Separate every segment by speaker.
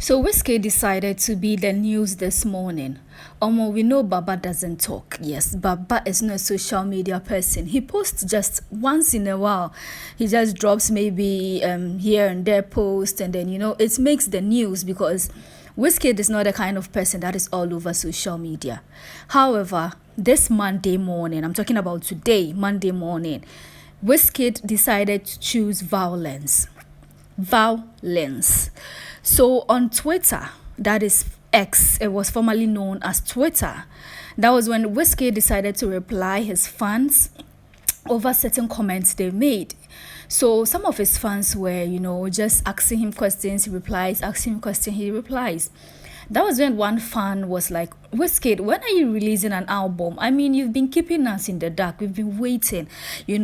Speaker 1: So Wizkid decided to be the news this morning. We know Baba doesn't talk. Yes, Baba is not a social media person. He posts just once in a while. He just drops maybe here and there post, and then it makes the news because Wizkid is not the kind of person that is all over social media. However, this Monday morning, I'm talking about today, Monday morning, Wizkid decided to choose violence. Vawulence. So on Twitter, that is X, it was formerly known as Twitter. That was when Wizkid decided to reply his fans over certain comments they made. So some of his fans were, just asking him questions, he replies, asking him questions, he replies. That was when one fan was like, Wizkid, when are you releasing an album? I mean, you've been keeping us in the dark. We've been waiting. You've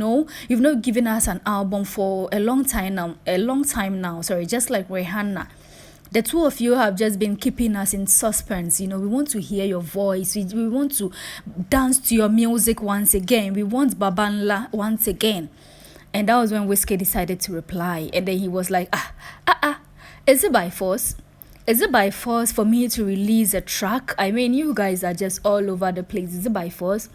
Speaker 1: not given us an album for a long time now. Sorry, just like Rihanna. The two of you have just been keeping us in suspense. We want to hear your voice. We want to dance to your music once again. We want Babanla once again. And that was when Wizkid decided to reply. And then he was like, is it by force? Is it by force for me to release a track? I mean, you guys are just all over the place. Is it by force?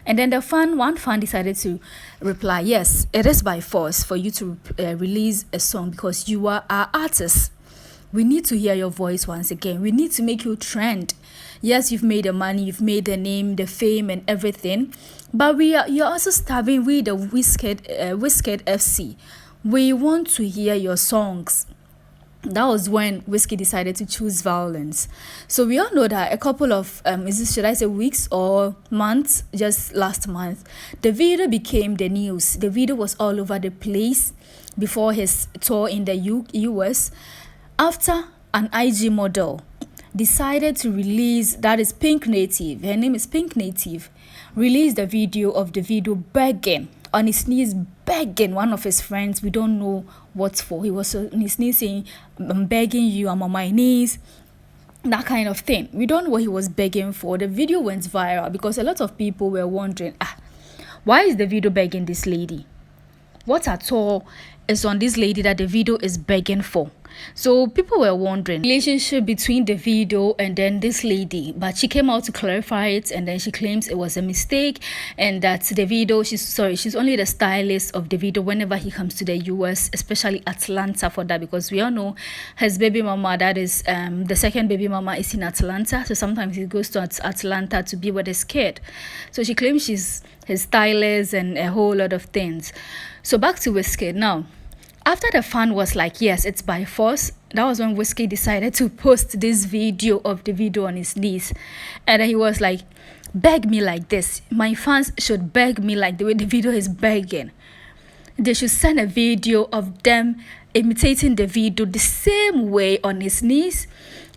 Speaker 1: And then one fan decided to reply, yes, it is by force for you to release a song because you are our artist. We need to hear your voice once again. We need to make you trend. Yes, you've made the money, you've made the name, the fame, and everything. But you're also starving with the Wizkid FC. We want to hear your songs. That was when Wizkid decided to choose violence. So we all know that a couple of should I say weeks or months, just last month, Davido became the news. Davido was all over the place before his tour in the US. After an IG model decided to release, that is Pink Native, her name is Pink Native, released the video of Davido begging, on his knees begging one of his friends, we don't know what for. He was on his knees saying, I'm begging you, I'm on my knees, that kind of thing. We don't know what he was begging for. The video went viral because a lot of people were wondering, why is Davido begging this lady? What at all is on this lady that Davido is begging for? So people were wondering relationship between Davido and then this lady, but she came out to clarify it, and then she claims it was a mistake and that Davido, she's only the stylist of Davido whenever he comes to the US, especially Atlanta for that, because we all know his baby mama, that is the second baby mama, is in Atlanta, so sometimes he goes to Atlanta to be with his kid. So she claims she's his stylist and a whole lot of things. So back to Wizkid now. After the fan was like, yes, it's by force, that was when Wizkid decided to post this video of the video on his knees. And then he was like, beg me like this. My fans should beg me like the way the video is begging. They should send a video of them imitating the video the same way on his knees,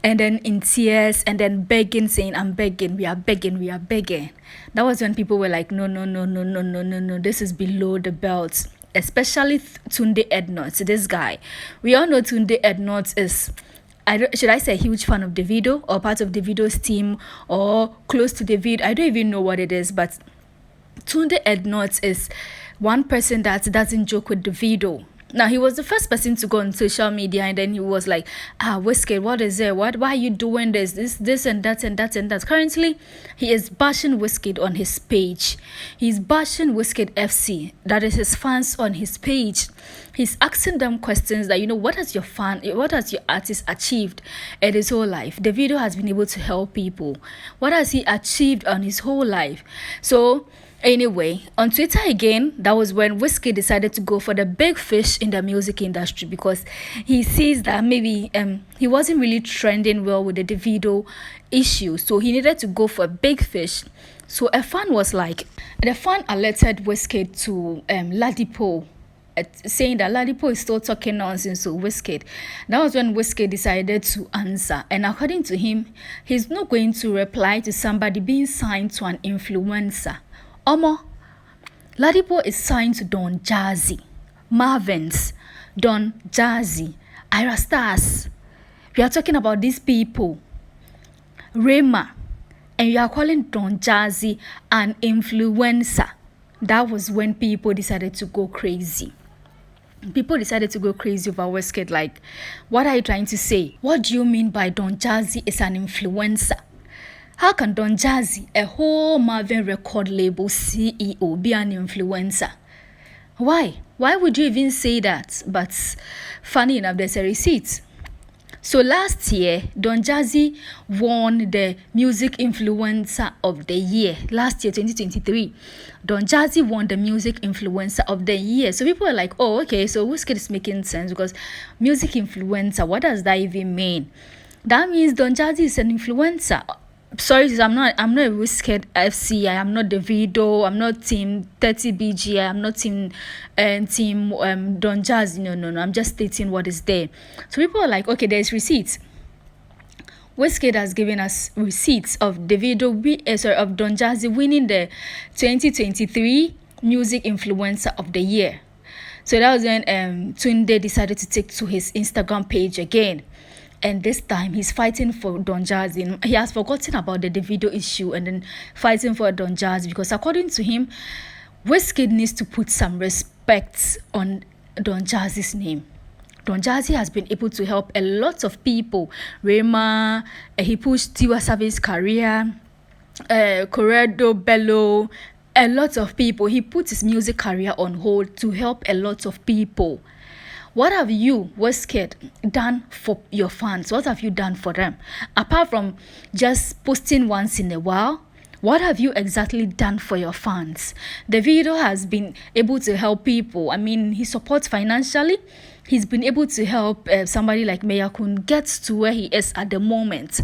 Speaker 1: and then in tears, and then begging, saying, I'm begging, we are begging, we are begging. That was when people were like, no, this is below the belt. Especially Tunde Ednuts, this guy. We all know Tunde Ednuts is, should I say, a huge fan of Davido or part of Davido's team or close to Davido. I don't even know what it is, but Tunde Ednuts is one person that doesn't joke with Davido. Now, he was the first person to go on social media, and then he was like, Wizkid, what is it? Why are you doing this and that and that and that? Currently, he is bashing Wizkid on his page. He's bashing Wizkid FC, that is his fans on his page. He's asking them questions that, what has your artist achieved in his whole life? Davido has been able to help people. What has he achieved on his whole life? So, anyway, on Twitter again, that was when Wizkid decided to go for the big fish in the music industry because he sees that maybe he wasn't really trending well with the Davido issue, so he needed to go for a big fish. So the fan alerted Wizkid to Ladipo, saying that Ladipo is still talking nonsense to Wizkid. That was when Wizkid decided to answer, and according to him, he's not going to reply to somebody being signed to an influencer. Ladipo is signed to Don Jazzy, Marvins, Don Jazzy, Ira Stars. We are talking about these people, Rema, and you are calling Don Jazzy an influencer. That was when people decided to go crazy. People decided to go crazy over Wizkid. Like, what are you trying to say? What do you mean by Don Jazzy is an influencer? How can Don Jazzy, a whole Marvin record label CEO, be an influencer? Why? Why would you even say that? But funny enough, there's a receipt. So last year, Don Jazzy won the Music Influencer of the Year. Last year, 2023, Don Jazzy won the Music Influencer of the Year. So people are like, oh, okay, so Wizkid is making sense because Music Influencer, what does that even mean? That means Don Jazzy is an influencer. Sorry, I'm not a Wizkid FC. I am not Davido. I'm not team 30BG. I am not team Don Jazzy. No. I'm just stating what is there. So people are like, okay, there's receipts. Wizkid has given us receipts of Davido, of Don Jazzy winning the 2023 Music Influencer of the Year. So that was when Tunde decided to take to his Instagram page again. And this time, he's fighting for Don Jazzy. He has forgotten about the Davido issue and then fighting for Don Jazzy because according to him, Wizkid needs to put some respect on Don Jazzy's name. Don Jazzy has been able to help a lot of people. Rema, he pushed Tiwa Savage's career, Corredo Bello, a lot of people. He put his music career on hold to help a lot of people. What have you, Wizkid, done for your fans? What have you done for them? Apart from just posting once in a while, what have you exactly done for your fans? Davido has been able to help people. I mean, he supports financially. He's been able to help somebody like Meyakun get to where he is at the moment.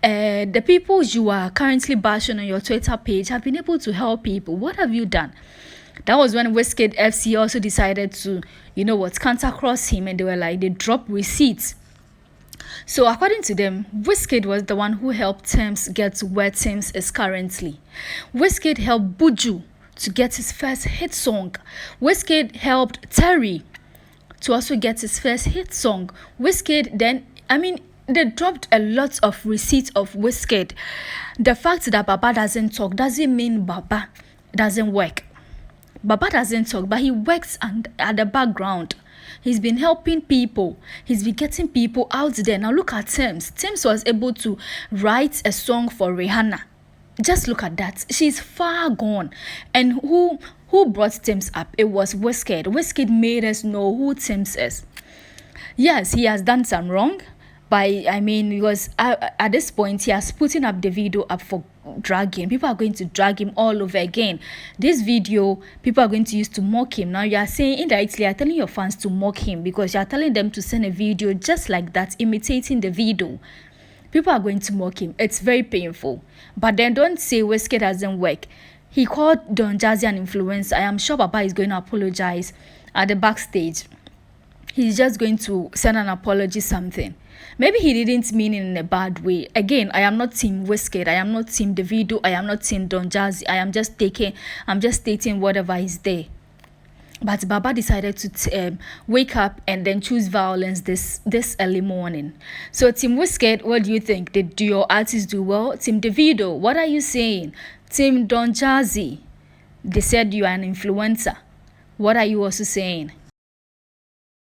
Speaker 1: The people you are currently bashing on your Twitter page have been able to help people. What have you done? That was when Wizkid FC also decided to, counter cross him, and they dropped receipts. So according to them, Wizkid was the one who helped Tems get to where Tems is currently. Wizkid helped Buju to get his first hit song. Wizkid helped Terry to also get his first hit song. Wizkid they dropped a lot of receipts of Wizkid. The fact that Baba doesn't talk doesn't mean Baba doesn't work. Baba doesn't talk, but he works at the background. He's been helping people. He's been getting people out there. Now look at Tems. Tems was able to write a song for Rihanna. Just look at that. She's far gone. And who brought Tems up? It was Wizkid. Wizkid made us know who Tems is. Yes, he has done some wrong. Because at this point, he has putting up the video up for dragging. People are going to drag him all over again. This video, people are going to use to mock him. Now, you are saying indirectly, you are telling your fans to mock him because you are telling them to send a video just like that, imitating the video. People are going to mock him. It's very painful. But then don't say Wizkid doesn't work. He called Don Jazzy an influencer. I am sure Baba is going to apologize at the backstage. He's just going to send an apology, something. Maybe he didn't mean it in a bad way. Again, I am not team Wizkid. I am not team Davido. I am not team Don Jazzy. I'm just stating whatever is there. But Baba decided to wake up and then choose violence this early morning. So Team Wizkid, what do you think? Did your artists do well? Team Davido, what are you saying? Team Don Jazzy, they said you are an influencer. What are you also saying?